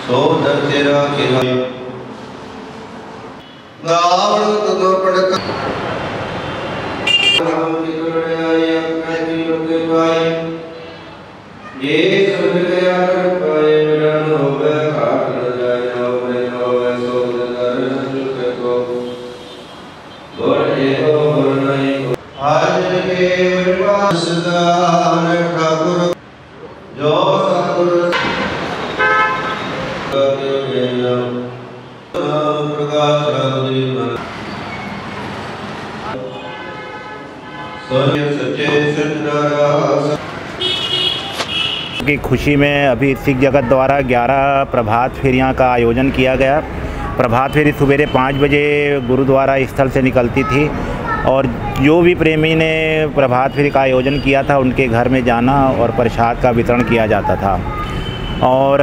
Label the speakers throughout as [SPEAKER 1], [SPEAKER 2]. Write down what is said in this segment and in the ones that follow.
[SPEAKER 1] सो दर तेरा किराय गावड़ तो पड़क हम कितने आए अपने लोगे पाए ये सब गया कर पाए मेरा होवे काट न जाए होवे सो दर के को बोले हो नहीं आज के पास दान ठाकुर जो सतगुरु
[SPEAKER 2] की खुशी में अभी सिख जगत द्वारा 11 प्रभात फेरियां का आयोजन किया गया। प्रभात फेरी सवेरे 5 बजे गुरुद्वारा स्थल से निकलती थी और जो भी प्रेमी ने प्रभात फेरी का आयोजन किया था उनके घर में जाना और प्रसाद का वितरण किया जाता था। और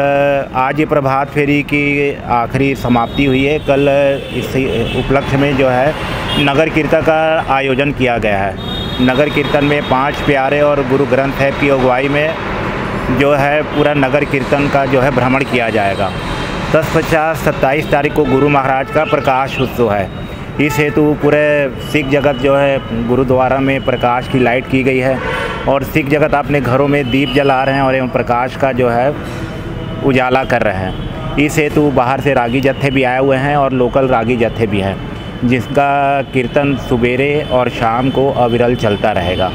[SPEAKER 2] आज ये प्रभात फेरी की आखिरी समाप्ति हुई है। कल इस उपलक्ष्य में जो है नगर कीर्तन का आयोजन किया गया है। नगर कीर्तन में 5 प्यारे और गुरु ग्रंथ साहिब की अगुवाई में जो है पूरा नगर कीर्तन का जो है भ्रमण किया जाएगा। 10-27 तारीख को गुरु महाराज का प्रकाश उत्सव है। इस हेतु पूरे सिख जगत जो है गुरुद्वारा में प्रकाश की लाइट की गई है और सिख जगत अपने घरों में दीप जला रहे हैं और एवं प्रकाश का जो है उजाला कर रहे हैं। इस हेतु बाहर से रागी जत्थे भी आए हुए हैं और लोकल रागी जत्थे भी हैं, जिसका कीर्तन सुबेरे और शाम को अविरल चलता रहेगा।